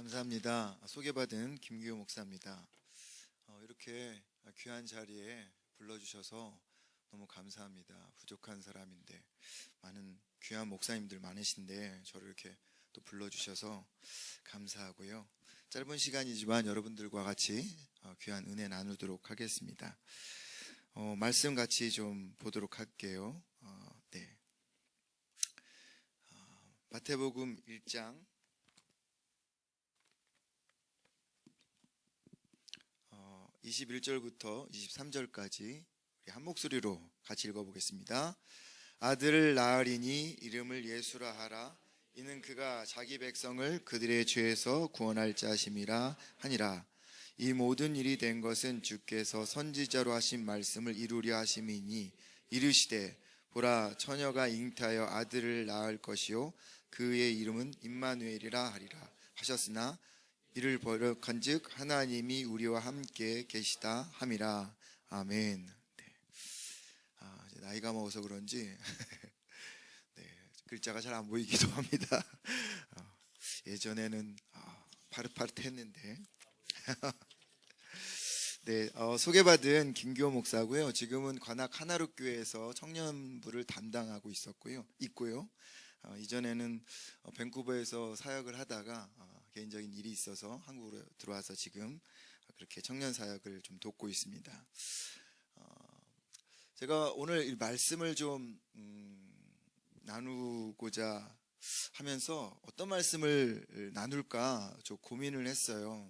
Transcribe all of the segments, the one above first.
감사합니다. 소개받은 김규호 목사입니다. 이렇게 귀한 자리에 불러주셔서 너무 감사합니다. 부족한 사람인데 많은 귀한 목사님들 많으신데 저를 이렇게 또 불러주셔서 감사하고요. 짧은 시간이지만 여러분들과 같이 귀한 은혜 나누도록 하겠습니다. 말씀 같이 좀 보도록 할게요. 마태복음 1장 21절부터 23절까지 우리 한 목소리로 같이 읽어보겠습니다. 아들을 낳으리니 이름을 예수라 하라. 이는 그가 자기 백성을 그들의 죄에서 구원할 자심이라 하니라. 이 모든 일이 된 것은 주께서 선지자로 하신 말씀을 이루려 하심이니 이르시되 보라 처녀가 잉태하여 아들을 낳을 것이요 그의 이름은 임마누엘이라 하리라 하셨으나 이를 버럭한즉 하나님이 우리와 함께 계시다 함이라. 아멘. 이제 나이가 먹어서 그런지 글자가 잘 안 보이기도 합니다. 예전에는 파릇파릇했는데 소개받은 김규호 목사고요. 지금은 관악 하나룩교회에서 청년부를 담당하고 있고요. 이전에는 밴쿠버에서 사역을 하다가 개인적인 일이 있어서 한국으로 들어와서 지금 그렇게 청년 사역을 좀 돕고 있습니다. 제가 오늘 이 말씀을 좀 나누고자 하면서 어떤 말씀을 나눌까 좀 고민을 했어요.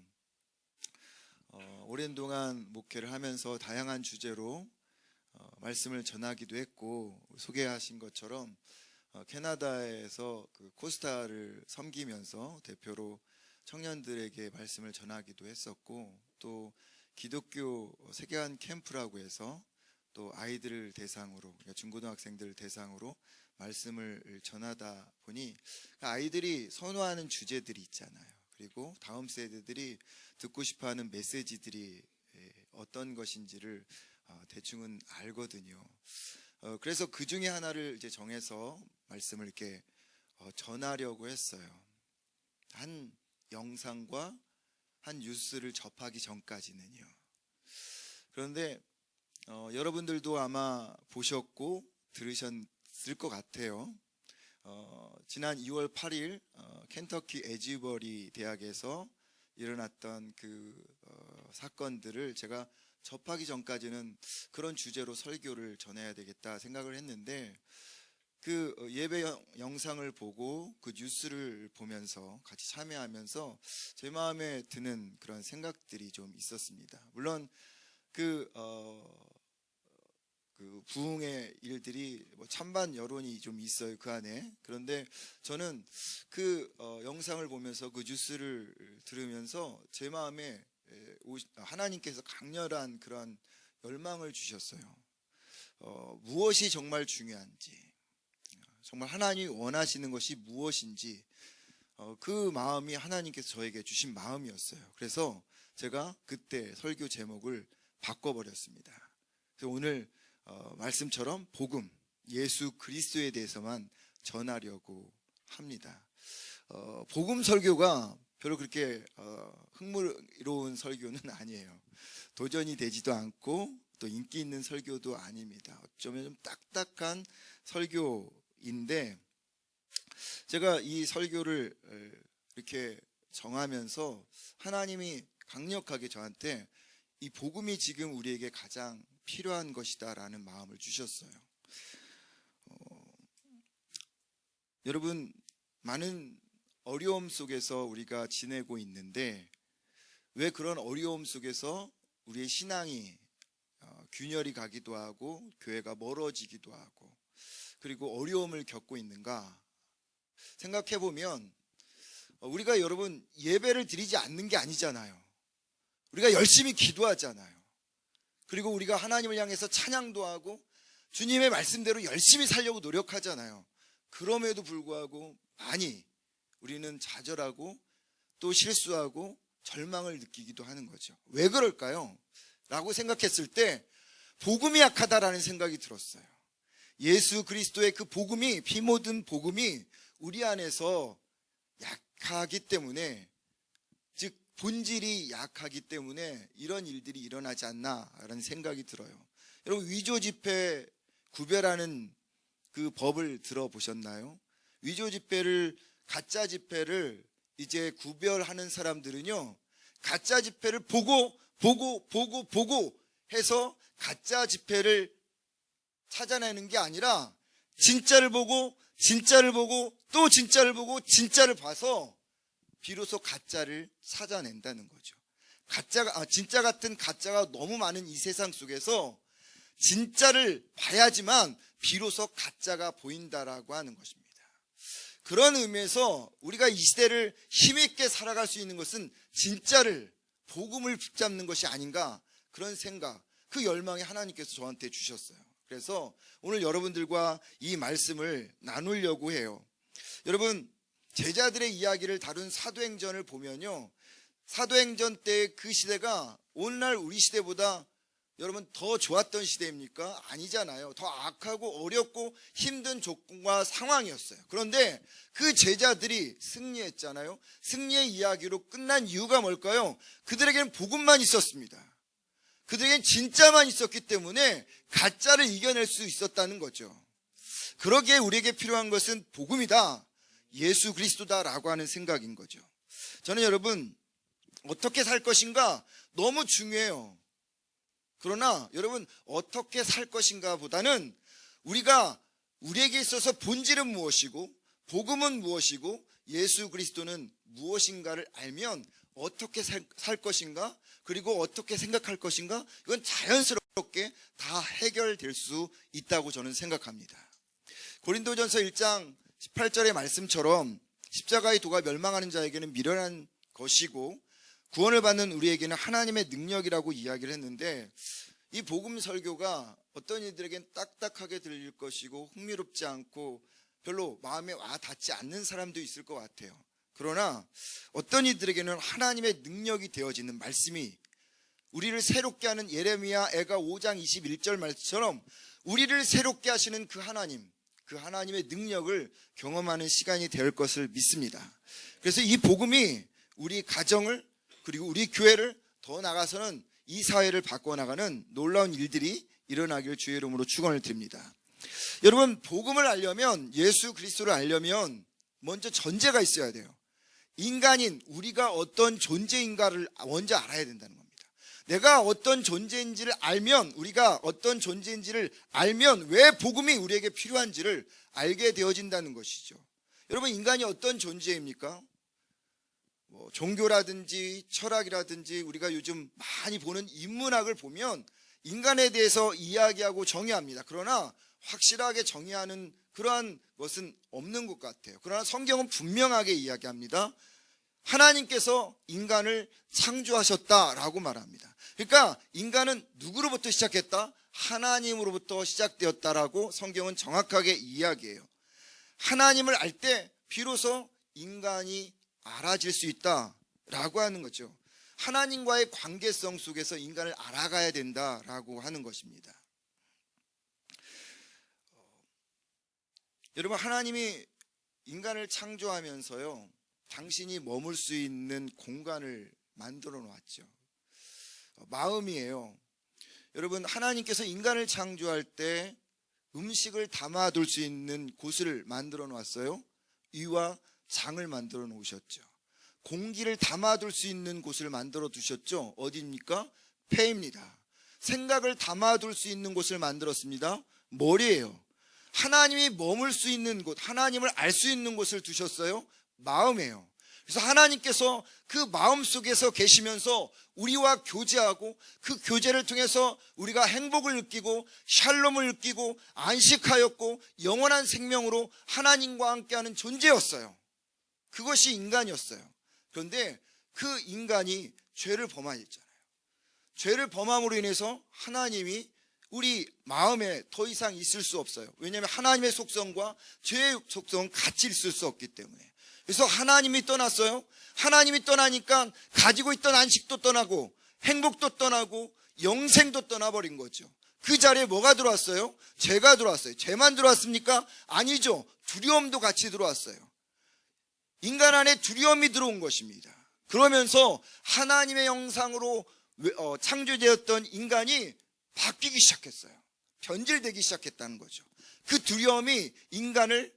오랜 동안 목회를 하면서 다양한 주제로 말씀을 전하기도 했고, 소개하신 것처럼 캐나다에서 그 코스타를 섬기면서 대표로 청년들에게 말씀을 전하기도 했었고, 또 기독교 세계관 캠프라고 해서 또 아이들을 대상으로, 중고등학생들을 대상으로 말씀을 전하다 보니 아이들이 선호하는 주제들이 있잖아요. 그리고 다음 세대들이 듣고 싶어하는 메시지들이 어떤 것인지를 대충은 알거든요. 그래서 그 중에 하나를 이제 정해서 말씀을 이렇게 전하려고 했어요. 한 영상과 한 뉴스를 접하기 전까지는요. 그런데 여러분들도 아마 보셨고 들으셨을 것 같아요. 지난 2월 8일 켄터키 에즈버리 대학에서 일어났던 그 사건들을 제가 접하기 전까지는 그런 주제로 설교를 전해야 되겠다 생각을 했는데, 그 예배 영상을 보고 그 뉴스를 보면서 같이 참여하면서 제 마음에 드는 그런 생각들이 좀 있었습니다. 물론 그 부흥의 일들이 찬반 여론이 좀 있어요, 그 안에. 그런데 저는 그 영상을 보면서 그 뉴스를 들으면서 제 마음에 하나님께서 강렬한 그런 열망을 주셨어요. 무엇이 정말 중요한지, 정말 하나님이 원하시는 것이 무엇인지, 그 마음이 하나님께서 저에게 주신 마음이었어요. 그래서 제가 그때 설교 제목을 바꿔버렸습니다. 그래서 오늘 말씀처럼 복음, 예수 그리스도에 대해서만 전하려고 합니다. 복음 설교가 별로 그렇게 흥미로운 설교는 아니에요. 도전이 되지도 않고 또 인기 있는 설교도 아닙니다. 어쩌면 좀 딱딱한 설교인데, 제가 이 설교를 이렇게 정하면서 하나님이 강력하게 저한테 이 복음이 지금 우리에게 가장 필요한 것이다 라는 마음을 주셨어요. 여러분, 많은 어려움 속에서 우리가 지내고 있는데, 왜 그런 어려움 속에서 우리의 신앙이 균열이 가기도 하고 교회가 멀어지기도 하고 그리고 어려움을 겪고 있는가 생각해 보면, 우리가 여러분 예배를 드리지 않는 게 아니잖아요. 우리가 열심히 기도하잖아요. 그리고 우리가 하나님을 향해서 찬양도 하고 주님의 말씀대로 열심히 살려고 노력하잖아요. 그럼에도 불구하고 많이 우리는 좌절하고 또 실수하고 절망을 느끼기도 하는 거죠. 왜 그럴까요? 라고 생각했을 때 복음이 약하다라는 생각이 들었어요. 예수 그리스도의 그 복음이, 피 묻은 복음이 우리 안에서 약하기 때문에 본질이 약하기 때문에 이런 일들이 일어나지 않나라는 생각이 들어요. 여러분, 위조 지폐 구별하는 그 법을 들어보셨나요? 위조 지폐를, 가짜 지폐를 이제 구별하는 사람들은요, 가짜 지폐를 보고 해서 가짜 지폐를 찾아내는 게 아니라 진짜를 보고 또 진짜를 보고 진짜를 봐서 비로소 가짜를 찾아낸다는 거죠. 진짜 같은 가짜가 너무 많은 이 세상 속에서 진짜를 봐야지만 비로소 가짜가 보인다라고 하는 것입니다. 그런 의미에서 우리가 이 시대를 힘있게 살아갈 수 있는 것은 진짜를, 복음을 붙잡는 것이 아닌가, 그런 생각, 그 열망이 하나님께서 저한테 주셨어요. 그래서 오늘 여러분들과 이 말씀을 나누려고 해요. 여러분, 제자들의 이야기를 다룬 사도행전을 보면요, 사도행전 때 그 시대가 오늘날 우리 시대보다 여러분 더 좋았던 시대입니까? 아니잖아요. 더 악하고 어렵고 힘든 조건과 상황이었어요. 그런데 그 제자들이 승리했잖아요. 승리의 이야기로 끝난 이유가 뭘까요? 그들에게는 복음만 있었습니다. 그들에게는 진짜만 있었기 때문에 가짜를 이겨낼 수 있었다는 거죠. 그러기에 우리에게 필요한 것은 복음이다, 예수 그리스도다라고 하는 생각인 거죠. 저는 여러분, 어떻게 살 것인가 너무 중요해요. 그러나 여러분, 어떻게 살 것인가 보다는 우리에게 있어서 본질은 무엇이고 복음은 무엇이고 예수 그리스도는 무엇인가를 알면 어떻게 살 것인가, 그리고 어떻게 생각할 것인가, 이건 자연스럽게 다 해결될 수 있다고 저는 생각합니다. 고린도전서 1장 18절의 말씀처럼 십자가의 도가 멸망하는 자에게는 미련한 것이고 구원을 받는 우리에게는 하나님의 능력이라고 이야기를 했는데, 이 복음 설교가 어떤 이들에겐 딱딱하게 들릴 것이고 흥미롭지 않고 별로 마음에 와 닿지 않는 사람도 있을 것 같아요. 그러나 어떤 이들에게는 하나님의 능력이 되어지는 말씀이, 우리를 새롭게 하는 예레미야 애가 5장 21절 말씀처럼 우리를 새롭게 하시는 그 하나님의 능력을 경험하는 시간이 될 것을 믿습니다. 그래서 이 복음이 우리 가정을, 그리고 우리 교회를, 더 나아가서는 이 사회를 바꿔나가는 놀라운 일들이 일어나길 주의 이름으로 축원을 드립니다. 여러분, 복음을 알려면, 예수 그리스도를 알려면 먼저 전제가 있어야 돼요. 인간인 우리가 어떤 존재인가를 먼저 알아야 된다는 겁니다. 내가 어떤 존재인지를 알면, 우리가 어떤 존재인지를 알면 왜 복음이 우리에게 필요한지를 알게 되어진다는 것이죠. 여러분, 인간이 어떤 존재입니까? 종교라든지 철학이라든지 우리가 요즘 많이 보는 인문학을 보면 인간에 대해서 이야기하고 정의합니다. 그러나 확실하게 정의하는 그러한 것은 없는 것 같아요. 그러나 성경은 분명하게 이야기합니다. 하나님께서 인간을 창조하셨다라고 말합니다. 그러니까 인간은 누구로부터 시작했다? 하나님으로부터 시작되었다라고 성경은 정확하게 이야기해요. 하나님을 알 때 비로소 인간이 알아질 수 있다라고 하는 거죠. 하나님과의 관계성 속에서 인간을 알아가야 된다라고 하는 것입니다. 여러분, 하나님이 인간을 창조하면서요, 당신이 머물 수 있는 공간을 만들어 놓았죠. 마음이에요. 여러분, 하나님께서 인간을 창조할 때 음식을 담아둘 수 있는 곳을 만들어 놓았어요. 위와 장을 만들어 놓으셨죠. 공기를 담아둘 수 있는 곳을 만들어 두셨죠. 어디입니까? 폐입니다. 생각을 담아둘 수 있는 곳을 만들었습니다. 머리예요. 하나님이 머물 수 있는 곳, 하나님을 알 수 있는 곳을 두셨어요. 마음이에요. 그래서 하나님께서 그 마음 속에서 계시면서 우리와 교제하고, 그 교제를 통해서 우리가 행복을 느끼고 샬롬을 느끼고 안식하였고 영원한 생명으로 하나님과 함께하는 존재였어요. 그것이 인간이었어요. 그런데 그 인간이 죄를 범하였잖아요. 죄를 범함으로 인해서 하나님이 우리 마음에 더 이상 있을 수 없어요. 왜냐하면 하나님의 속성과 죄의 속성은 같이 있을 수 없기 때문에. 그래서 하나님이 떠났어요. 하나님이 떠나니까 가지고 있던 안식도 떠나고 행복도 떠나고 영생도 떠나버린 거죠. 그 자리에 뭐가 들어왔어요? 죄가 들어왔어요. 죄만 들어왔습니까? 아니죠. 두려움도 같이 들어왔어요. 인간 안에 두려움이 들어온 것입니다. 그러면서 하나님의 형상으로 창조되었던 인간이 바뀌기 시작했어요. 변질되기 시작했다는 거죠. 그 두려움이 인간을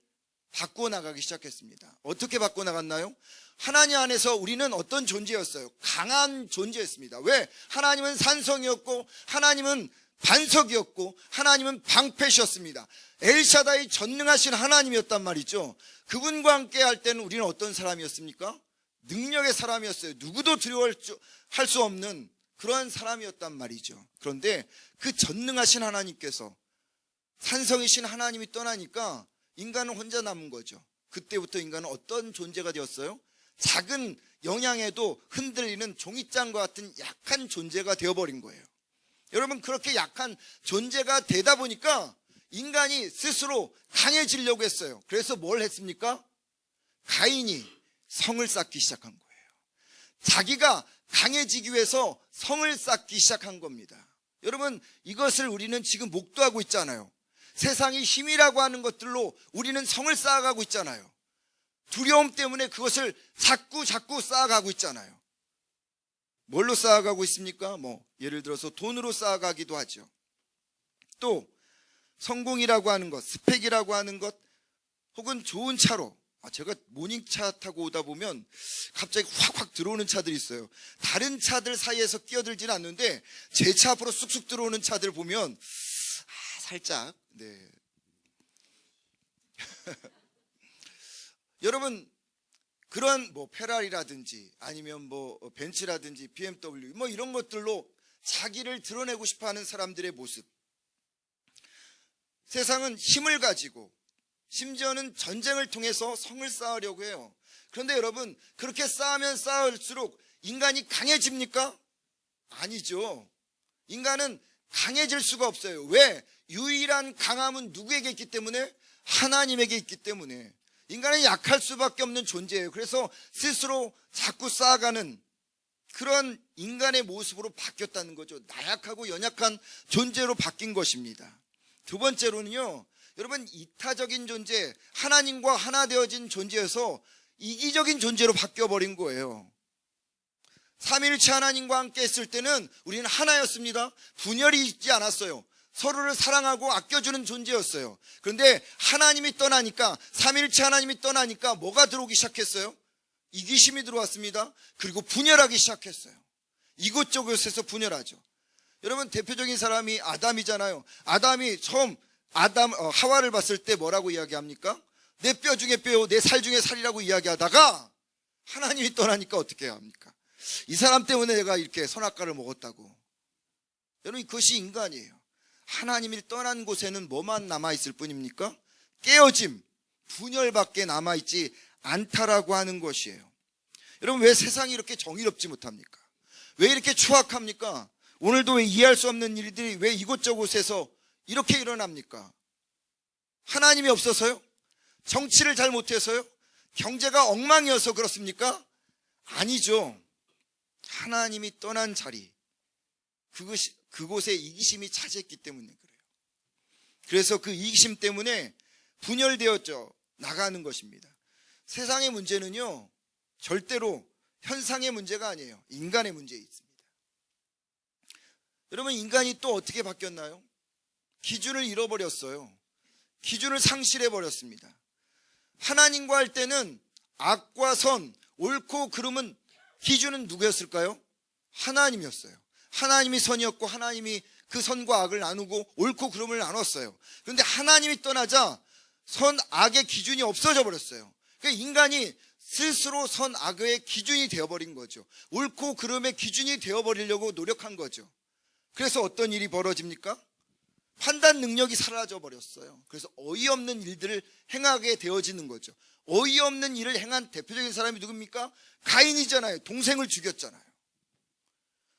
바꾸어 나가기 시작했습니다. 어떻게 바꾸어 나갔나요? 하나님 안에서 우리는 어떤 존재였어요? 강한 존재였습니다. 왜? 하나님은 산성이었고, 하나님은 반석이었고, 하나님은 방패셨습니다. 엘샤다이 전능하신 하나님이었단 말이죠. 그분과 함께 할 때는 우리는 어떤 사람이었습니까? 능력의 사람이었어요. 누구도 두려워할 수 없는 그러한 사람이었단 말이죠. 그런데 그 전능하신 하나님께서, 산성이신 하나님이 떠나니까 인간은 혼자 남은 거죠. 그때부터 인간은 어떤 존재가 되었어요? 작은 영향에도 흔들리는 종이장과 같은 약한 존재가 되어버린 거예요. 여러분, 그렇게 약한 존재가 되다 보니까 인간이 스스로 강해지려고 했어요. 그래서 뭘 했습니까? 가인이 성을 쌓기 시작한 거예요. 자기가 강해지기 위해서 성을 쌓기 시작한 겁니다. 여러분, 이것을 우리는 지금 목도하고 있잖아요. 세상이 힘이라고 하는 것들로 우리는 성을 쌓아가고 있잖아요. 두려움 때문에 그것을 자꾸 쌓아가고 있잖아요. 뭘로 쌓아가고 있습니까? 예를 들어서 돈으로 쌓아가기도 하죠. 또 성공이라고 하는 것, 스펙이라고 하는 것, 혹은 좋은 차로, 제가 모닝차 타고 오다 보면 갑자기 확 들어오는 차들이 있어요. 다른 차들 사이에서 끼어들지는 않는데 제 차 앞으로 쑥쑥 들어오는 차들 보면 살짝 여러분, 그런 페라리라든지 아니면 벤츠라든지 BMW 이런 것들로 자기를 드러내고 싶어하는 사람들의 모습. 세상은 힘을 가지고 심지어는 전쟁을 통해서 성을 쌓으려고 해요. 그런데 여러분, 그렇게 쌓으면 쌓을수록 인간이 강해집니까? 아니죠. 인간은 강해질 수가 없어요. 왜? 유일한 강함은 누구에게 있기 때문에? 하나님에게 있기 때문에. 인간은 약할 수밖에 없는 존재예요. 그래서 스스로 자꾸 쌓아가는 그런 인간의 모습으로 바뀌었다는 거죠. 나약하고 연약한 존재로 바뀐 것입니다. 두 번째로는요, 여러분, 이타적인 존재, 하나님과 하나 되어진 존재여서 이기적인 존재로 바뀌어버린 거예요. 삼위일체 하나님과 함께 했을 때는 우리는 하나였습니다. 분열이 있지 않았어요. 서로를 사랑하고 아껴주는 존재였어요. 그런데 하나님이 떠나니까, 삼위일체 하나님이 떠나니까 뭐가 들어오기 시작했어요? 이기심이 들어왔습니다. 그리고 분열하기 시작했어요. 이곳저곳에서 분열하죠. 여러분, 대표적인 사람이 아담이잖아요. 아담이 처음 하와를 봤을 때 뭐라고 이야기합니까? 내 뼈 중에 뼈요, 내 살 중에 살이라고 이야기하다가 하나님이 떠나니까 어떻게 해야 합니까? 이 사람 때문에 내가 이렇게 선악과를 먹었다고. 여러분, 그것이 인간이에요. 하나님이 떠난 곳에는 뭐만 남아있을 뿐입니까? 깨어짐, 분열밖에 남아있지 않다라고 하는 것이에요. 여러분, 왜 세상이 이렇게 정의롭지 못합니까? 왜 이렇게 추악합니까? 오늘도 왜 이해할 수 없는 일들이 왜 이곳저곳에서 이렇게 일어납니까? 하나님이 없어서요? 정치를 잘 못해서요? 경제가 엉망이어서 그렇습니까? 아니죠. 하나님이 떠난 자리, 그곳에 이기심이 차지했기 때문에 그래요. 그래서 그 이기심 때문에 분열되었죠. 나가는 것입니다. 세상의 문제는요, 절대로 현상의 문제가 아니에요. 인간의 문제에 있습니다. 여러분, 인간이 또 어떻게 바뀌었나요? 기준을 잃어버렸어요. 기준을 상실해버렸습니다. 하나님과 할 때는 악과 선, 옳고 그름은 기준은 누구였을까요? 하나님이었어요. 하나님이 선이었고 하나님이 그 선과 악을 나누고 옳고 그름을 나눴어요. 그런데 하나님이 떠나자 선, 악의 기준이 없어져 버렸어요. 그러니까 인간이 스스로 선, 악의 기준이 되어버린 거죠. 옳고 그름의 기준이 되어버리려고 노력한 거죠. 그래서 어떤 일이 벌어집니까? 판단 능력이 사라져 버렸어요. 그래서 어이없는 일들을 행하게 되어지는 거죠. 어이없는 일을 행한 대표적인 사람이 누굽니까? 가인이잖아요. 동생을 죽였잖아요.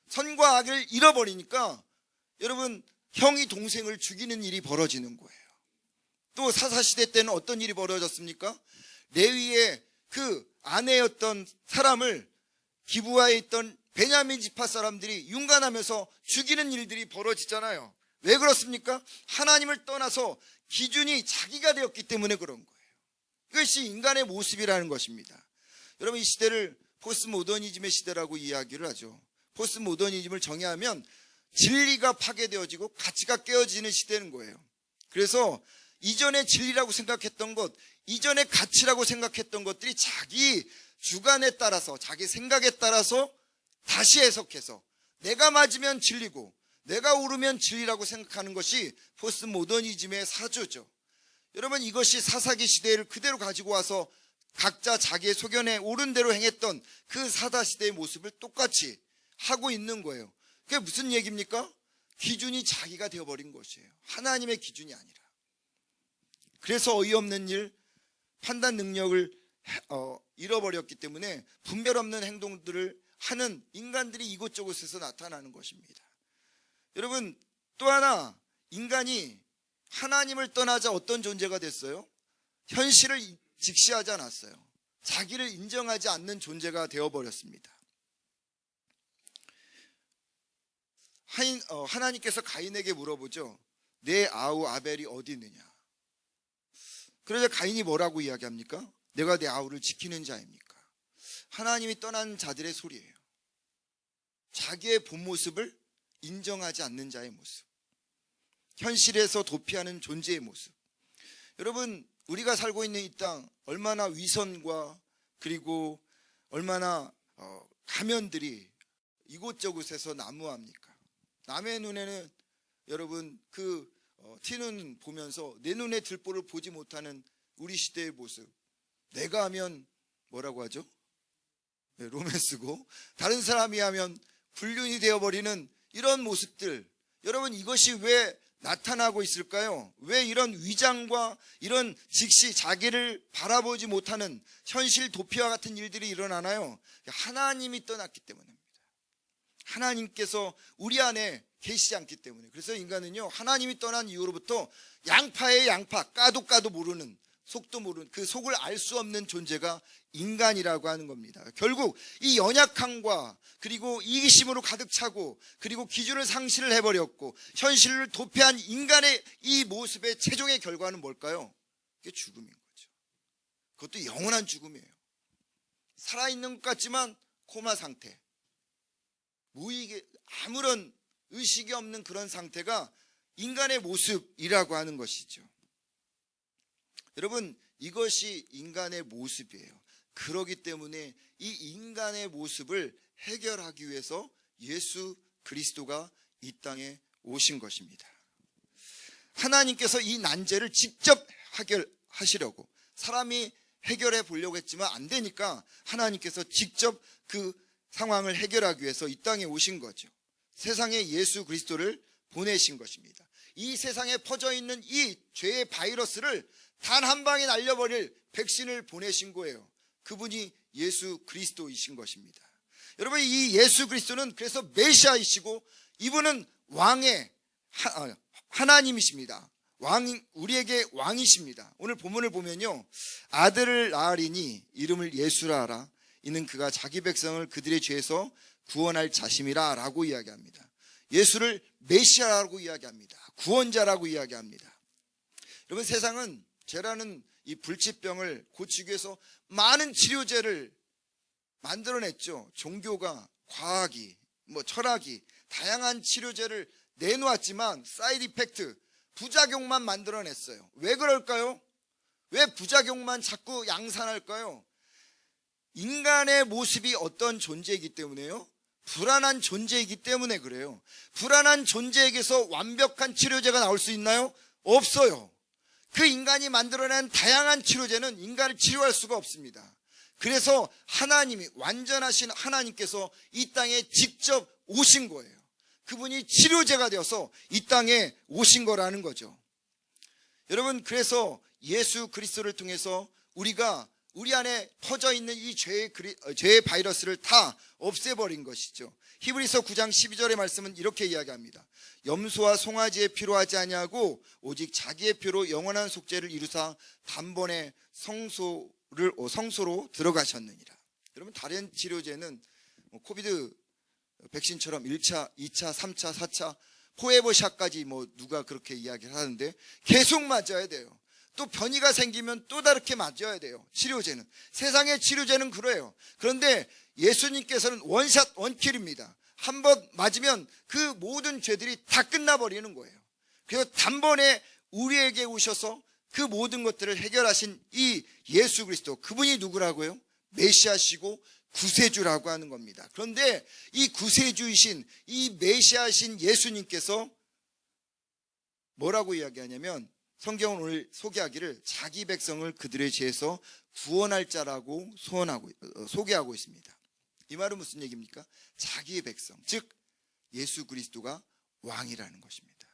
선과 악을 잃어버리니까 여러분, 형이 동생을 죽이는 일이 벌어지는 거예요. 또 사사시대 때는 어떤 일이 벌어졌습니까? 레위의 그 아내였던 사람을 기브아에 있던 베냐민 지파 사람들이 윤관하면서 죽이는 일들이 벌어지잖아요. 왜 그렇습니까? 하나님을 떠나서 기준이 자기가 되었기 때문에 그런 거예요. 이것이 인간의 모습이라는 것입니다. 여러분, 이 시대를 포스트모더니즘의 시대라고 이야기를 하죠. 포스트모더니즘을 정의하면 진리가 파괴되어지고 가치가 깨어지는 시대는 거예요. 그래서 이전에 진리라고 생각했던 것, 이전에 가치라고 생각했던 것들이 자기 주관에 따라서, 자기 생각에 따라서 다시 해석해서 내가 맞으면 진리고 내가 옳으면 진리라고 생각하는 것이 포스트모더니즘의 사조죠. 여러분, 이것이 사사기 시대를 그대로 가지고 와서 각자 자기의 소견에 옳은 대로 행했던 그 사다시대의 모습을 똑같이 하고 있는 거예요. 그게 무슨 얘기입니까? 기준이 자기가 되어버린 것이에요. 하나님의 기준이 아니라. 그래서 어이없는 일, 판단 능력을 잃어버렸기 때문에 분별 없는 행동들을 하는 인간들이 이곳저곳에서 나타나는 것입니다. 여러분, 또 하나, 인간이 하나님을 떠나자 어떤 존재가 됐어요? 현실을 직시하지 않았어요. 자기를 인정하지 않는 존재가 되어버렸습니다. 하나님께서 가인에게 물어보죠. 내 아우 아벨이 어디 있느냐? 그러자 가인이 뭐라고 이야기합니까? 내가 내 아우를 지키는 자입니까? 하나님이 떠난 자들의 소리예요. 자기의 본 모습을 인정하지 않는 자의 모습, 현실에서 도피하는 존재의 모습. 여러분, 우리가 살고 있는 이 땅 얼마나 위선과 그리고 얼마나 가면들이 이곳저곳에서 난무합니까? 남의 눈에는 여러분 티눈 보면서 내 눈에 들보를 보지 못하는 우리 시대의 모습. 내가 하면 뭐라고 하죠? 네, 로맨스고 다른 사람이 하면 불륜이 되어버리는 이런 모습들. 여러분, 이것이 왜 나타나고 있을까요? 왜 이런 위장과 이런 즉시 자기를 바라보지 못하는 현실 도피와 같은 일들이 일어나나요? 하나님이 떠났기 때문입니다. 하나님께서 우리 안에 계시지 않기 때문에. 그래서 인간은요, 하나님이 떠난 이후로부터 양파의 양파, 까도 모르는, 속도 모르는, 그 속을 알 수 없는 존재가 인간이라고 하는 겁니다. 결국 이 연약함과 그리고 이기심으로 가득 차고 그리고 기준을 상실을 해버렸고 현실을 도피한 인간의 이 모습의 최종의 결과는 뭘까요? 그게 죽음인 거죠. 그것도 영원한 죽음이에요. 살아있는 것 같지만 코마 상태, 무의식, 아무런 의식이 없는 그런 상태가 인간의 모습이라고 하는 것이죠. 여러분, 이것이 인간의 모습이에요. 그렇기 때문에 이 인간의 모습을 해결하기 위해서 예수 그리스도가 이 땅에 오신 것입니다. 하나님께서 이 난제를 직접 해결하시려고, 사람이 해결해 보려고 했지만 안 되니까 하나님께서 직접 그 상황을 해결하기 위해서 이 땅에 오신 거죠. 세상에 예수 그리스도를 보내신 것입니다. 이 세상에 퍼져 있는 이 죄의 바이러스를 단 한 방에 날려버릴 백신을 보내신 거예요. 그분이 예수 그리스도이신 것입니다. 여러분, 이 예수 그리스도는 그래서 메시아이시고 이분은 왕의 하나님이십니다. 우리에게 왕이십니다. 오늘 본문을 보면요, 아들을 낳으리니 이름을 예수라 하라. 이는 그가 자기 백성을 그들의 죄에서 구원할 자심이라 라고 이야기합니다. 예수를 메시아라고 이야기합니다. 구원자라고 이야기합니다. 여러분, 세상은 죄라는 이 불치병을 고치기 위해서 많은 치료제를 만들어냈죠. 종교가, 과학이, 철학이 다양한 치료제를 내놓았지만 사이드 이펙트, 부작용만 만들어냈어요. 왜 그럴까요? 왜 부작용만 자꾸 양산할까요? 인간의 모습이 어떤 존재이기 때문에요? 불안한 존재이기 때문에 그래요. 불안한 존재에게서 완벽한 치료제가 나올 수 있나요? 없어요. 그 인간이 만들어낸 다양한 치료제는 인간을 치료할 수가 없습니다. 그래서 하나님이, 완전하신 하나님께서 이 땅에 직접 오신 거예요. 그분이 치료제가 되어서 이 땅에 오신 거라는 거죠. 여러분, 그래서 예수 그리스도를 통해서 우리가 우리 안에 퍼져 있는 이 죄의 바이러스를 다 없애버린 것이죠. 히브리서 9장 12절의 말씀은 이렇게 이야기합니다. 염소와 송아지의 피로 하지 아니하고 오직 자기의 피로 영원한 속죄를 이루사 단번에 성소로 들어가셨느니라. 여러분, 다른 치료제는 코비드 백신처럼 1차, 2차, 3차, 4차 포에버샷까지 누가 그렇게 이야기를 하는데 계속 맞아야 돼요. 또 변이가 생기면 또 다르게 맞아야 돼요. 치료제는. 세상의 치료제는 그래요. 그런데 예수님께서는 원샷 원킬입니다. 한 번 맞으면 그 모든 죄들이 다 끝나버리는 거예요. 그래서 단번에 우리에게 오셔서 그 모든 것들을 해결하신 이 예수 그리스도, 그분이 누구라고요? 메시아시고 구세주라고 하는 겁니다. 그런데 이 구세주이신 이 메시아신 예수님께서 뭐라고 이야기하냐면, 성경은 오늘 소개하기를 자기 백성을 그들의 죄에서 구원할 자라고 소개하고 있습니다. 이 말은 무슨 얘기입니까? 자기의 백성, 즉 예수 그리스도가 왕이라는 것입니다.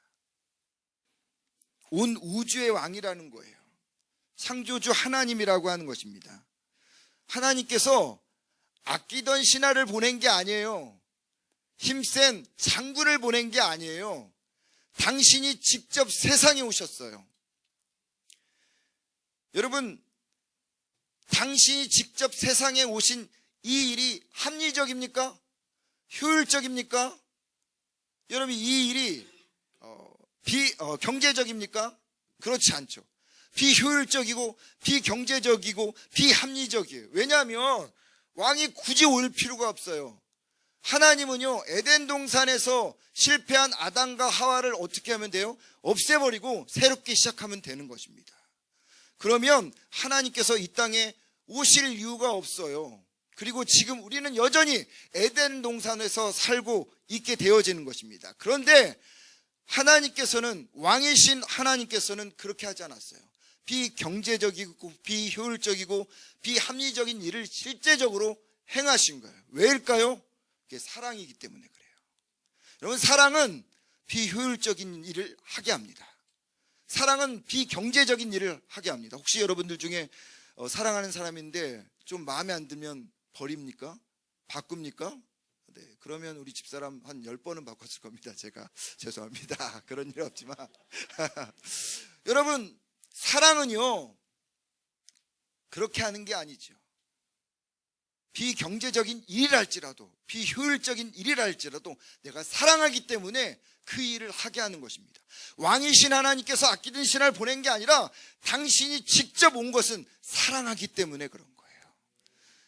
온 우주의 왕이라는 거예요. 창조주 하나님이라고 하는 것입니다. 하나님께서 아끼던 신하를 보낸 게 아니에요. 힘센 장군을 보낸 게 아니에요. 당신이 직접 세상에 오셨어요. 여러분, 당신이 직접 세상에 오신 이 일이 합리적입니까? 효율적입니까? 여러분, 이 일이 경제적입니까? 그렇지 않죠. 비효율적이고 비경제적이고 비합리적이에요. 왜냐하면 왕이 굳이 올 필요가 없어요. 하나님은요, 에덴 동산에서 실패한 아담과 하와를 어떻게 하면 돼요? 없애버리고 새롭게 시작하면 되는 것입니다. 그러면 하나님께서 이 땅에 오실 이유가 없어요. 그리고 지금 우리는 여전히 에덴 동산에서 살고 있게 되어지는 것입니다. 그런데 하나님께서는, 왕이신 하나님께서는 그렇게 하지 않았어요. 비경제적이고 비효율적이고 비합리적인 일을 실제적으로 행하신 거예요. 왜일까요? 그게 사랑이기 때문에 그래요. 여러분, 사랑은 비효율적인 일을 하게 합니다. 사랑은 비경제적인 일을 하게 합니다. 혹시 여러분들 중에 사랑하는 사람인데 좀 마음에 안 들면 버립니까? 바꿉니까? 네, 그러면 우리 집사람 한 10번은 바꿨을 겁니다. 제가 죄송합니다. 그런 일 없지만 여러분, 사랑은요 그렇게 하는 게 아니죠. 비경제적인 일이랄지라도 비효율적인 일이랄지라도 내가 사랑하기 때문에 그 일을 하게 하는 것입니다. 왕이신 하나님께서 아끼던 신하를 보낸 게 아니라 당신이 직접 온 것은 사랑하기 때문에 그런 거예요.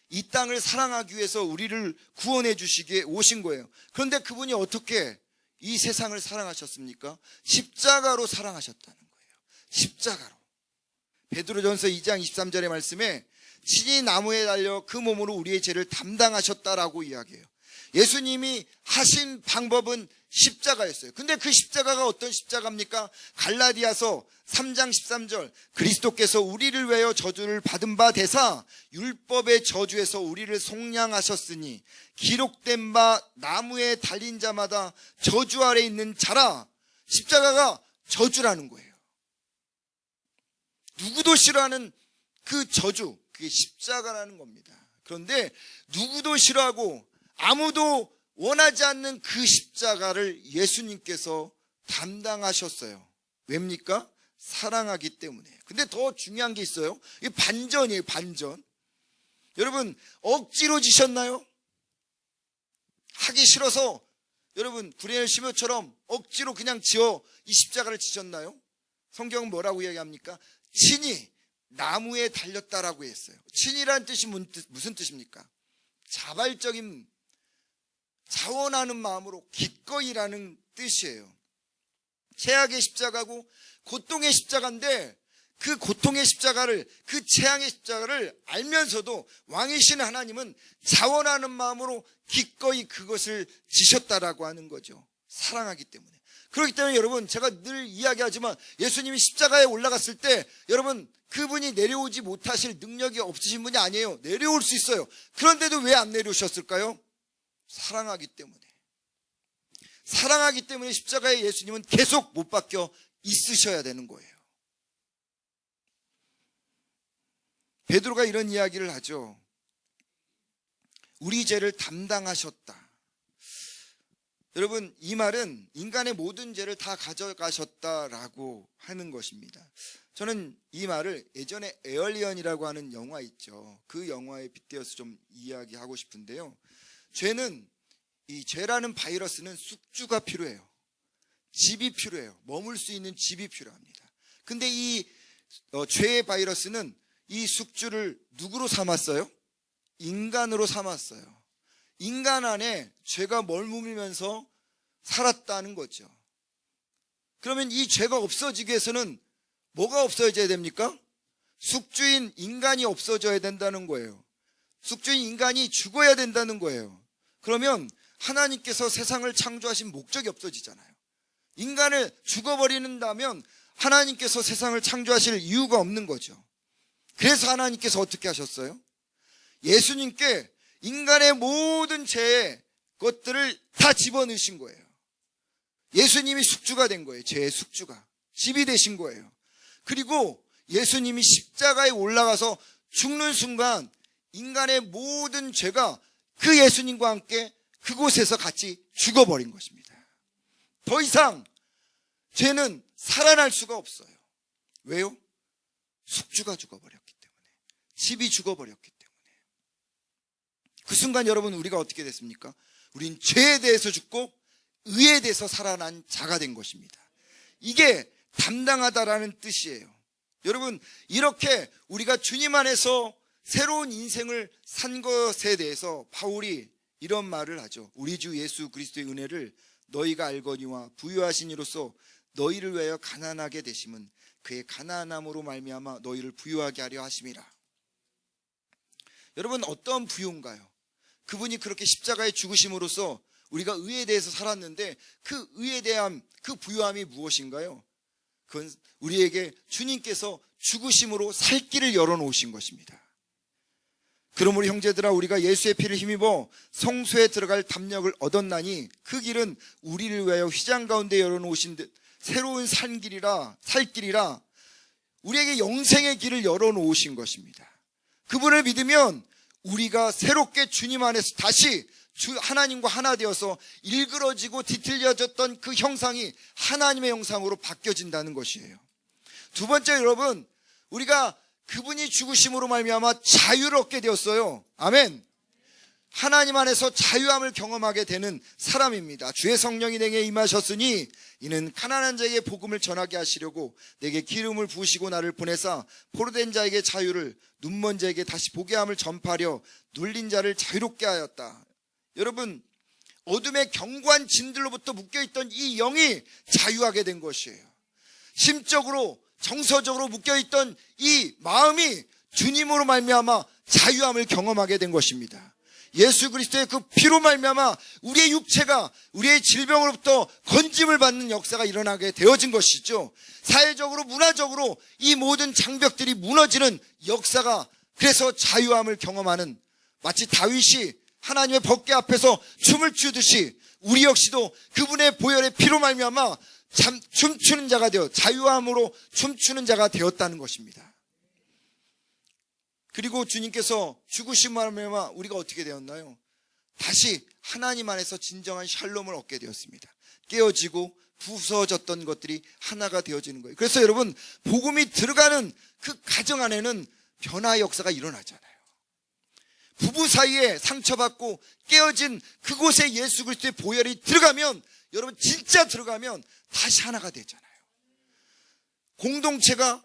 이 땅을 사랑하기 위해서 우리를 구원해 주시기에 오신 거예요. 그런데 그분이 어떻게 이 세상을 사랑하셨습니까? 십자가로 사랑하셨다는 거예요. 십자가로. 베드로전서 2장 23절의 말씀에 친히 나무에 달려 그 몸으로 우리의 죄를 담당하셨다라고 이야기해요. 예수님이 하신 방법은 십자가였어요. 근데 그 십자가가 어떤 십자가입니까? 갈라디아서 3장 13절, 그리스도께서 우리를 위하여 저주를 받은 바 되사 율법의 저주에서 우리를 속량하셨으니 기록된 바 나무에 달린 자마다 저주 아래 있는 자라. 십자가가 저주라는 거예요. 누구도 싫어하는 그 저주, 그게 십자가라는 겁니다. 그런데 누구도 싫어하고 아무도 원하지 않는 그 십자가를 예수님께서 담당하셨어요. 왜입니까? 사랑하기 때문에. 근데 더 중요한 게 있어요. 이게 반전이에요, 반전. 여러분, 억지로 지셨나요? 하기 싫어서 여러분 구레엘 시묘처럼 억지로 그냥 지어 이 십자가를 지셨나요? 성경은 뭐라고 이야기합니까? 친히 나무에 달렸다라고 했어요. 친이라는 뜻이 무슨 뜻입니까? 자발적인, 자원하는 마음으로 기꺼이라는 뜻이에요. 최악의 십자가고 고통의 십자가인데 그 고통의 십자가를, 그 재앙의 십자가를 알면서도 왕이신 하나님은 자원하는 마음으로 기꺼이 그것을 지셨다라고 하는 거죠. 사랑하기 때문에. 그렇기 때문에 여러분, 제가 늘 이야기하지만 예수님이 십자가에 올라갔을 때 여러분, 그분이 내려오지 못하실 능력이 없으신 분이 아니에요. 내려올 수 있어요. 그런데도 왜 안 내려오셨을까요? 사랑하기 때문에. 사랑하기 때문에 십자가에 예수님은 계속 못 박혀 있으셔야 되는 거예요. 베드로가 이런 이야기를 하죠. 우리 죄를 담당하셨다. 여러분, 이 말은 인간의 모든 죄를 다 가져가셨다라고 하는 것입니다. 저는 이 말을 예전에 에얼리언이라고 하는 영화 있죠. 그 영화에 빗대어서 좀 이야기하고 싶은데요. 이 죄라는 바이러스는 숙주가 필요해요. 집이 필요해요. 머물 수 있는 집이 필요합니다. 근데 이 죄의 바이러스는 이 숙주를 누구로 삼았어요? 인간으로 삼았어요. 인간 안에 죄가 머물면서 살았다는 거죠. 그러면 이 죄가 없어지기 위해서는 뭐가 없어져야 됩니까? 숙주인 인간이 없어져야 된다는 거예요. 숙주인 인간이 죽어야 된다는 거예요. 그러면 하나님께서 세상을 창조하신 목적이 없어지잖아요. 인간을 죽어버리는다면 하나님께서 세상을 창조하실 이유가 없는 거죠. 그래서 하나님께서 어떻게 하셨어요? 예수님께 인간의 모든 죄의 것들을 다 집어넣으신 거예요. 예수님이 숙주가 된 거예요. 죄의 숙주가. 집이 되신 거예요. 그리고 예수님이 십자가에 올라가서 죽는 순간 인간의 모든 죄가 그 예수님과 함께 그곳에서 같이 죽어버린 것입니다. 더 이상 죄는 살아날 수가 없어요. 왜요? 숙주가 죽어버렸기 때문에. 집이 죽어버렸기 때문에. 그 순간 여러분 우리가 어떻게 됐습니까? 우린 죄에 대해서 죽고 의에 대해서 살아난 자가 된 것입니다. 이게 담당하다라는 뜻이에요. 여러분 이렇게 우리가 주님 안에서 새로운 인생을 산 것에 대해서 바울이 이런 말을 하죠. 우리 주 예수 그리스도의 은혜를 너희가 알거니와 부유하신 이로써 너희를 위하여 가난하게 되심은 그의 가난함으로 말미암아 너희를 부유하게 하려 하심이라. 여러분 어떤 부유인가요? 그분이 그렇게 십자가에 죽으심으로써 우리가 의에 대해서 살았는데 그 의에 대한 그 부유함이 무엇인가요? 그건 우리에게 주님께서 죽으심으로 살 길을 열어놓으신 것입니다. 그러므로 형제들아 우리가 예수의 피를 힘입어 성소에 들어갈 담력을 얻었나니 그 길은 우리를 위하여 휘장 가운데 열어놓으신 듯 새로운 살 길이라 우리에게 영생의 길을 열어놓으신 것입니다. 그분을 믿으면 우리가 새롭게 주님 안에서 다시 하나님과 하나 되어서 일그러지고 뒤틀려졌던 그 형상이 하나님의 형상으로 바뀌어진다는 것이에요. 두 번째 여러분, 우리가 그분이 죽으심으로 말미암아 자유를 얻게 되었어요. 아멘. 하나님 안에서 자유함을 경험하게 되는 사람입니다. 주의 성령이 내게 임하셨으니 이는 가난한 자에게 복음을 전하게 하시려고 내게 기름을 부으시고 나를 보내사 포로된 자에게 자유를 눈먼 자에게 다시 보게 함을 전파하려 눌린 자를 자유롭게 하였다. 여러분 어둠의 견고한 진들로부터 묶여있던 이 영이 자유하게 된 것이에요. 심적으로 정서적으로 묶여있던 이 마음이 주님으로 말미암아 자유함을 경험하게 된 것입니다. 예수 그리스도의 그 피로 말미암아 우리의 육체가 우리의 질병으로부터 건짐을 받는 역사가 일어나게 되어진 것이죠. 사회적으로 문화적으로 이 모든 장벽들이 무너지는 역사가, 그래서 자유함을 경험하는, 마치 다윗이 하나님의 법궤 앞에서 춤을 추듯이 우리 역시도 그분의 보혈의 피로 말미암아 춤추는 자가 되어 자유함으로 춤추는 자가 되었다는 것입니다. 그리고 주님께서 죽으심으로 말미암아 우리가 어떻게 되었나요? 다시 하나님 안에서 진정한 샬롬을 얻게 되었습니다. 깨어지고 부서졌던 것들이 하나가 되어지는 거예요. 그래서 여러분 복음이 들어가는 그 가정 안에는 변화의 역사가 일어나잖아요. 부부 사이에 상처받고 깨어진 그곳에 예수 그리스도의 보혈이 들어가면, 여러분 진짜 들어가면 다시 하나가 되잖아요. 공동체가,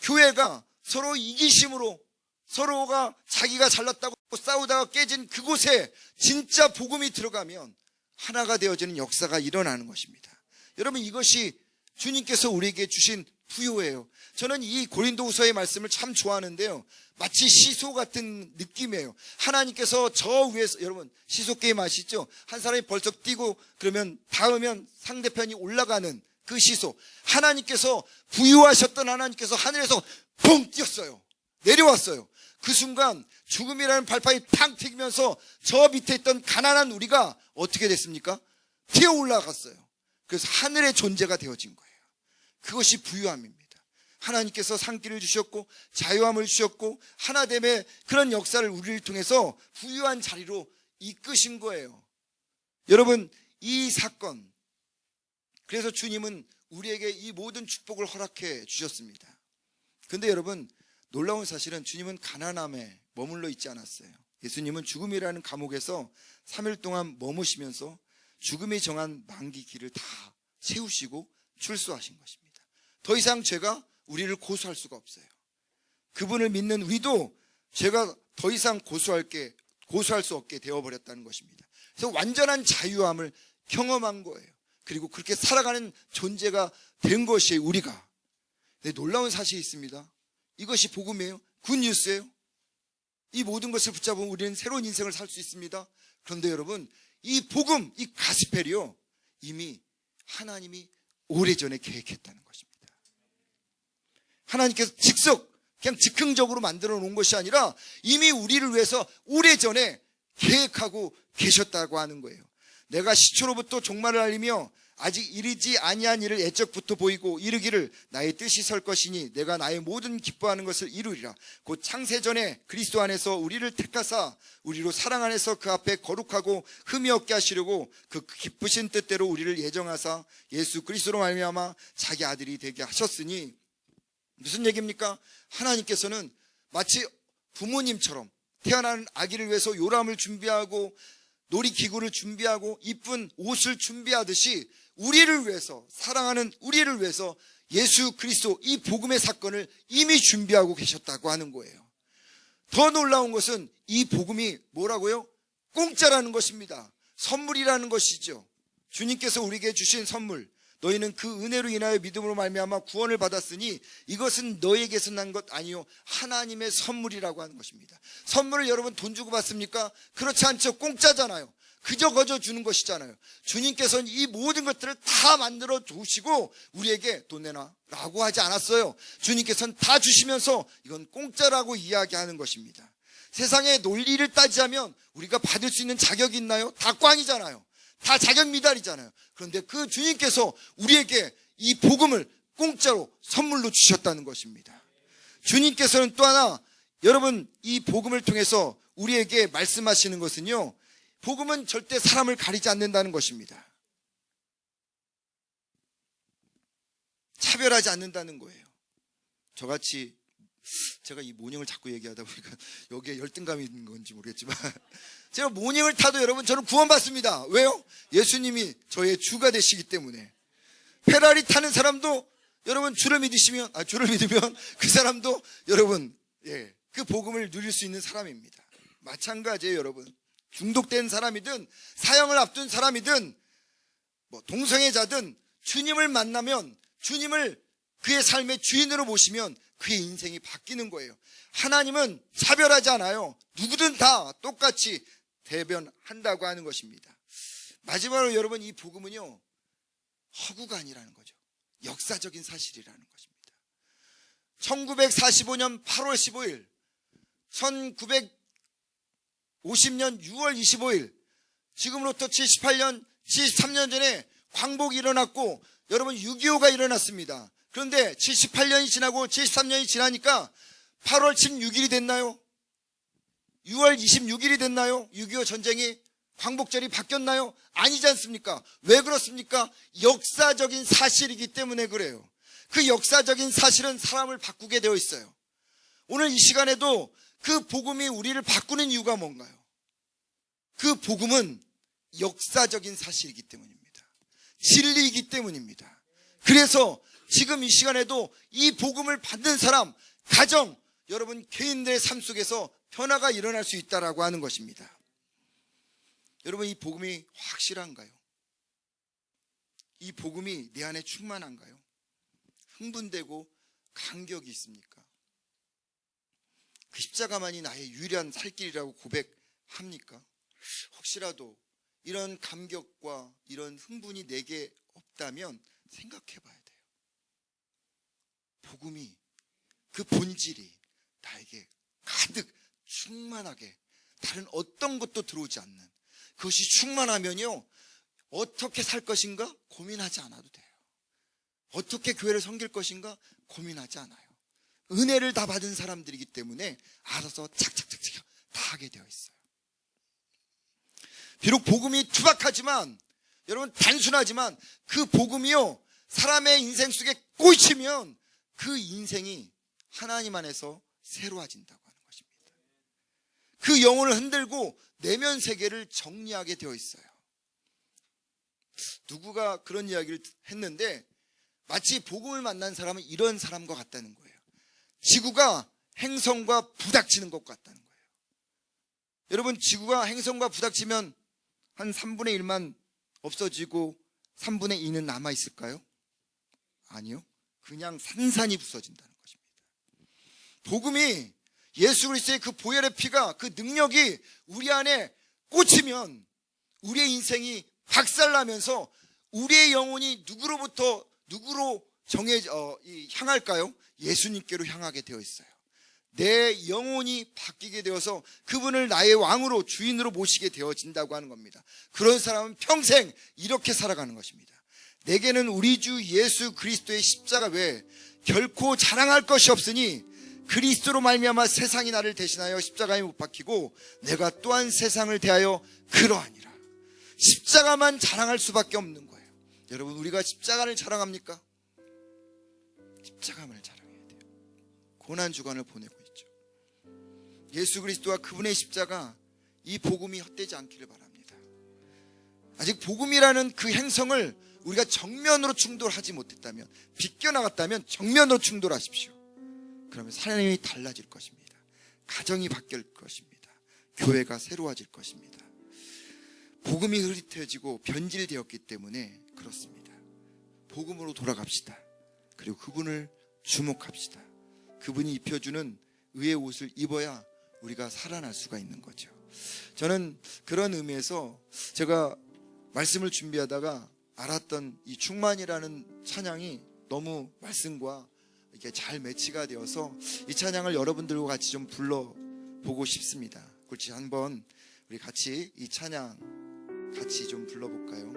교회가 서로 이기심으로 서로가 자기가 잘났다고 싸우다가 깨진 그곳에 진짜 복음이 들어가면 하나가 되어지는 역사가 일어나는 것입니다. 여러분 이것이 주님께서 우리에게 주신 부요예요. 저는 이 고린도후서의 말씀을 참 좋아하는데요, 마치 시소 같은 느낌이에요. 하나님께서 저 위에서, 여러분 시소 게임 아시죠? 한 사람이 벌쩍 뛰고 그러면 닿으면 상대편이 올라가는 그 시소. 하나님께서 부유하셨던 하나님께서 하늘에서 펑 뛰었어요. 내려왔어요. 그 순간 죽음이라는 발판이 팡 튀기면서 저 밑에 있던 가난한 우리가 어떻게 됐습니까? 튀어 올라갔어요. 그래서 하늘의 존재가 되어진 거예요. 그것이 부유함입니다. 하나님께서 산길을 주셨고 자유함을 주셨고 하나됨의 그런 역사를 우리를 통해서 부유한 자리로 이끄신 거예요. 여러분 이 사건, 그래서 주님은 우리에게 이 모든 축복을 허락해 주셨습니다. 근데 여러분 놀라운 사실은 주님은 가난함에 머물러 있지 않았어요. 예수님은 죽음이라는 감옥에서 3일 동안 머무시면서 죽음이 정한 만기 길을 다 채우시고 출소하신 것입니다. 더 이상 죄가 우리를 고소할 수가 없어요. 그분을 믿는 우리도 죄가 더 이상 고소할 수 없게 되어버렸다는 것입니다. 그래서 완전한 자유함을 경험한 거예요. 그리고 그렇게 살아가는 존재가 된 것이에요, 우리가. 네, 놀라운 사실이 있습니다. 이것이 복음이에요. 굿뉴스예요. 이 모든 것을 붙잡으면 우리는 새로운 인생을 살 수 있습니다. 그런데 여러분, 이 복음, 이 가스펠이요, 이미 하나님이 오래전에 계획했다는 것입니다. 하나님께서 그냥 즉흥적으로 만들어 놓은 것이 아니라 이미 우리를 위해서 오래전에 계획하고 계셨다고 하는 거예요. 내가 시초로부터 종말을 알리며 아직 이르지 아니한 일을 애적부터 보이고 이르기를 나의 뜻이 설 것이니 내가 나의 모든 기뻐하는 것을 이루리라. 곧 창세전에 그리스도 안에서 우리를 택하사 우리로 사랑 안에서 그 앞에 거룩하고 흠이 없게 하시려고 그 기쁘신 뜻대로 우리를 예정하사 예수 그리스도로 말미암아 자기 아들이 되게 하셨으니, 무슨 얘기입니까? 하나님께서는 마치 부모님처럼 태어나는 아기를 위해서 요람을 준비하고 놀이기구를 준비하고 이쁜 옷을 준비하듯이 우리를 위해서, 사랑하는 우리를 위해서 예수 그리스도 이 복음의 사건을 이미 준비하고 계셨다고 하는 거예요. 더 놀라운 것은 이 복음이 뭐라고요? 공짜라는 것입니다. 선물이라는 것이죠. 주님께서 우리에게 주신 선물, 너희는 그 은혜로 인하여 믿음으로 말미암아 구원을 받았으니 이것은 너희에게서 난 것 아니요 하나님의 선물이라고 하는 것입니다. 선물을 여러분 돈 주고 받습니까? 그렇지 않죠. 공짜잖아요. 그저 거저 주는 것이잖아요. 주님께서는 이 모든 것들을 다 만들어 주시고 우리에게 돈 내놔 라고 하지 않았어요. 주님께서는 다 주시면서 이건 공짜라고 이야기하는 것입니다. 세상의 논리를 따지자면 우리가 받을 수 있는 자격이 있나요? 다 꽝이잖아요. 다 자격 미달이잖아요. 그런데 그 주님께서 우리에게 이 복음을 공짜로 선물로 주셨다는 것입니다. 주님께서는 또 하나, 여러분, 이 복음을 통해서 우리에게 말씀하시는 것은요, 복음은 절대 사람을 가리지 않는다는 것입니다. 차별하지 않는다는 거예요. 저같이, 제가 이 모닝을 자꾸 얘기하다 보니까 여기에 열등감이 있는 건지 모르겠지만 제가 모닝을 타도 여러분 저는 구원받습니다. 왜요? 예수님이 저의 주가 되시기 때문에. 페라리 타는 사람도 여러분 주를 믿으면 그 사람도 여러분 그 복음을 누릴 수 있는 사람입니다. 마찬가지예요. 여러분, 중독된 사람이든 사형을 앞둔 사람이든 뭐 동성애자든 주님을 만나면, 주님을 그의 삶의 주인으로 모시면 그의 인생이 바뀌는 거예요. 하나님은 차별하지 않아요. 누구든 다 똑같이 대변한다고 하는 것입니다. 마지막으로 여러분, 이 복음은요, 허구가 아니라는 거죠. 역사적인 사실이라는 것입니다. 1945년 8월 15일, 1950년 6월 25일, 지금으로부터 73년 전에 광복이 일어났고 여러분 6.25가 일어났습니다. 그런데 78년이 지나고 73년이 지나니까 8월 16일이 됐나요? 6월 26일이 됐나요? 6.25 전쟁이, 광복절이 바뀌었나요? 아니지 않습니까? 왜 그렇습니까? 역사적인 사실이기 때문에 그래요. 그 역사적인 사실은 사람을 바꾸게 되어 있어요. 오늘 이 시간에도 그 복음이 우리를 바꾸는 이유가 뭔가요? 그 복음은 역사적인 사실이기 때문입니다. 진리이기 때문입니다. 그래서 지금 이 시간에도 이 복음을 받는 사람, 가정, 여러분 개인들의 삶 속에서 변화가 일어날 수 있다라고 하는 것입니다. 여러분, 이 복음이 확실한가요? 이 복음이 내 안에 충만한가요? 흥분되고 감격이 있습니까? 그 십자가만이 나의 유일한 살 길이라고 고백합니까? 혹시라도 이런 감격과 이런 흥분이 내게 없다면 생각해 봐야 돼요. 복음이, 그 본질이 나에게 가득 충만하게, 다른 어떤 것도 들어오지 않는, 그것이 충만하면요, 어떻게 살 것인가 고민하지 않아도 돼요. 어떻게 교회를 섬길 것인가 고민하지 않아요. 은혜를 다 받은 사람들이기 때문에 알아서 착착착착 다 하게 되어 있어요. 비록 복음이 투박하지만, 여러분 단순하지만, 그 복음이요, 사람의 인생 속에 꽂히면 그 인생이 하나님 안에서 새로워진다고 하는 것입니다. 그 영혼을 흔들고 내면 세계를 정리하게 되어 있어요. 누구가 그런 이야기를 했는데, 마치 복음을 만난 사람은 이런 사람과 같다는 거예요. 지구가 행성과 부닥치는 것 같다는 거예요. 여러분, 지구가 행성과 부닥치면 한 3분의 1만 없어지고 3분의 2는 남아있을까요? 아니요. 그냥 산산이 부서진다는 것입니다. 복음이, 예수 그리스도의 그 보혈의 피가, 그 능력이 우리 안에 꽂히면 우리의 인생이 박살나면서 우리의 영혼이 누구로 향할까요? 예수님께로 향하게 되어 있어요. 내 영혼이 바뀌게 되어서 그분을 나의 왕으로, 주인으로 모시게 되어진다고 하는 겁니다. 그런 사람은 평생 이렇게 살아가는 것입니다. 내게는 우리 주 예수 그리스도의 십자가 외에 결코 자랑할 것이 없으니 그리스도로 말미암아 세상이 나를 대신하여 십자가에 못 박히고 내가 또한 세상을 대하여 그러하니라. 십자가만 자랑할 수밖에 없는 거예요. 여러분, 우리가 십자가를 자랑합니까? 십자가만을 자랑해야 돼요. 고난주간을 보내고 있죠. 예수 그리스도와 그분의 십자가, 이 복음이 헛되지 않기를 바랍니다. 아직 복음이라는 그 행성을 우리가 정면으로 충돌하지 못했다면, 비껴나갔다면 정면으로 충돌하십시오. 그러면 삶이 달라질 것입니다. 가정이 바뀔 것입니다. 교회가 새로워질 것입니다. 복음이 흐릿해지고 변질되었기 때문에 그렇습니다. 복음으로 돌아갑시다. 그리고 그분을 주목합시다. 그분이 입혀주는 의의 옷을 입어야 우리가 살아날 수가 있는 거죠. 저는 그런 의미에서 제가 말씀을 준비하다가 알았던 이 충만이라는 찬양이 너무 말씀과 이렇게 잘 매치가 되어서 이 찬양을 여러분들과 같이 좀 불러보고 싶습니다. 그렇지, 한번 우리 같이 이 찬양 같이 좀 불러볼까요?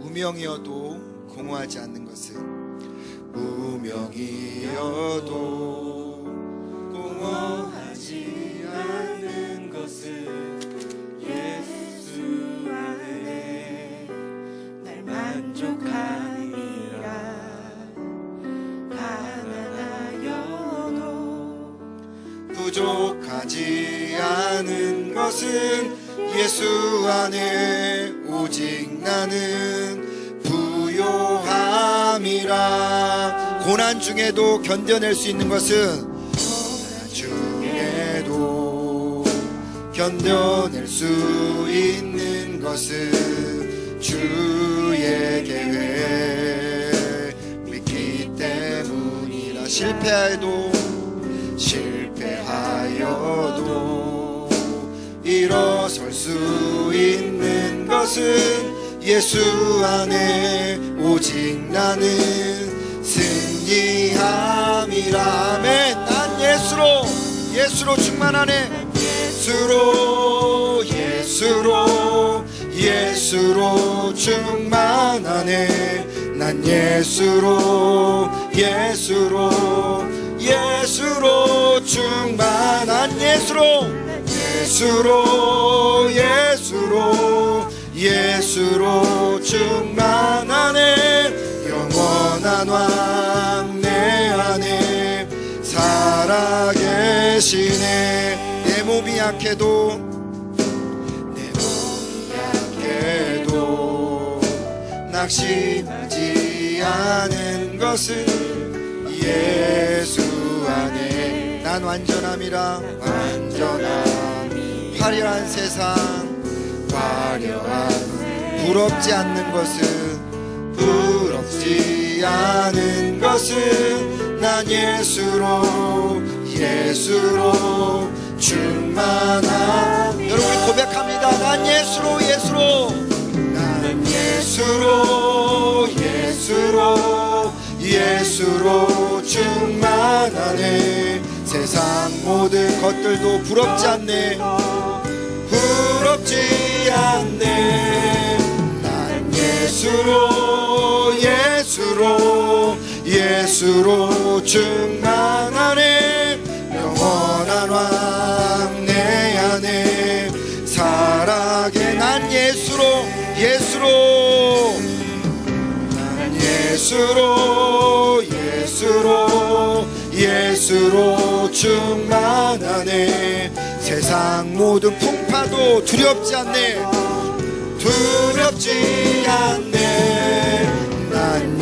무명이어도 공허하지 않는 것은, 무명이어도 공허하지 않는 것은 예수 안에 날 만족함이라. 가난하여도 부족하지 않은 것은 예수 안에 오직 나는 부요함이라. 고난 중에도 견뎌낼 수 있는 것은, 고난 중에도 견뎌낼 수 있는 것은 주의 계획 믿기 때문이라. 실패하여도 일어설 수 있는 것은 예수 안에 오직 나는 승리함이라. 아멘. 난 예수로 충만하네. 예수로 충만하네. 난 예수로 충만한 예수로 충만하네. 영원한 왕 내 안에 살아계시네. 내 몸이 약해도 낙심하지 않은 것은 예수 안에 난 완전함이라. 화려한 세상, 부럽지 않는 것은 난 예수로 충만함. 여러분, 우리 고백합니다. 난 예수로 충만하네. 세상 모든 것들도 부럽지 않네. 난 예수로 충만하네. 영원한 왕 내 안에 살아게. 난 예수로 충만하네. 세상 모든 풍파도 두렵지 않네. 두렵지 않네. 난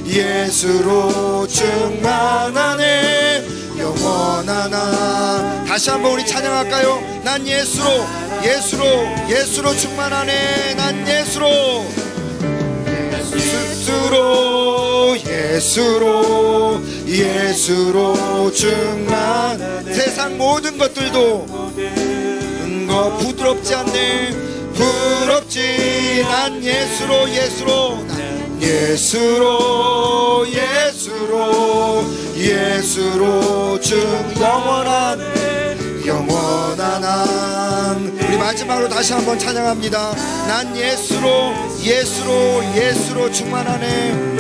예수로 충만하네. 영원한 나. 다시 한번 우리 찬양할까요? 난 예수로 충만하네. 난 예수로 충만. 세상 모든 것들도 부드럽지 않네. 부럽지. 난 예수로 영원한 한. 우리 마지막으로 다시 한번 찬양합니다. 난 예수로 충만하네.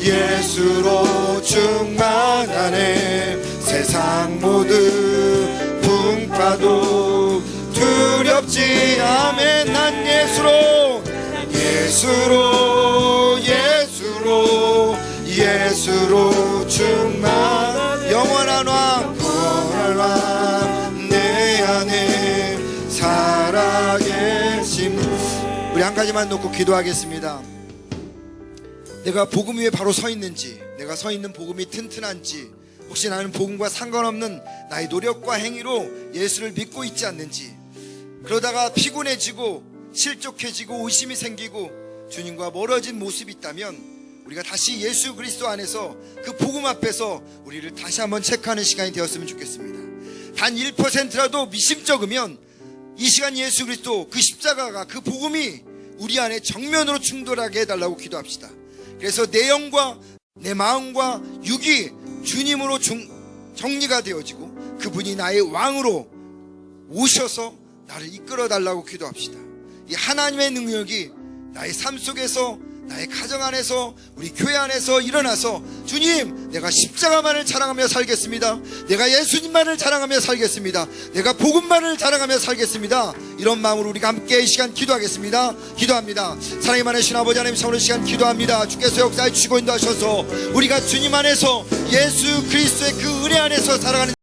예수로 충만하네. 세상 모든 풍파도 두렵지. 아멘. 난 예수로 충만. 영원한 왕 내 안에 살아계심. 우리 한 가지만 놓고 기도하겠습니다. 내가 복음 위에 바로 서 있는지, 내가 서 있는 복음이 튼튼한지, 혹시 나는 복음과 상관없는 나의 노력과 행위로 예수를 믿고 있지 않는지, 그러다가 피곤해지고 실족해지고 의심이 생기고 주님과 멀어진 모습이 있다면 우리가 다시 예수 그리스도 안에서 그 복음 앞에서 우리를 다시 한번 체크하는 시간이 되었으면 좋겠습니다. 단 1%라도 미심쩍으면 이 시간 예수 그리스도 그 십자가가, 그 복음이 우리 안에 정면으로 충돌하게 해달라고 기도합시다. 그래서 내 영과 내 마음과 육이 주님으로 정리가 되어지고 그분이 나의 왕으로 오셔서 나를 이끌어 달라고 기도합시다. 이 하나님의 능력이 나의 삶 속에서, 나의 가정 안에서, 우리 교회 안에서 일어나서 주님, 내가 십자가만을 자랑하며 살겠습니다. 내가 예수님만을 자랑하며 살겠습니다. 내가 복음만을 자랑하며 살겠습니다. 이런 마음으로 우리가 함께 이 시간 기도하겠습니다. 기도합니다. 사랑이 많으신 아버지 하나님, 오늘 시간 기도합니다. 주께서 역사해 주시고 인도하셔서 우리가 주님 안에서 예수 그리스도의 그 은혜 안에서 살아가는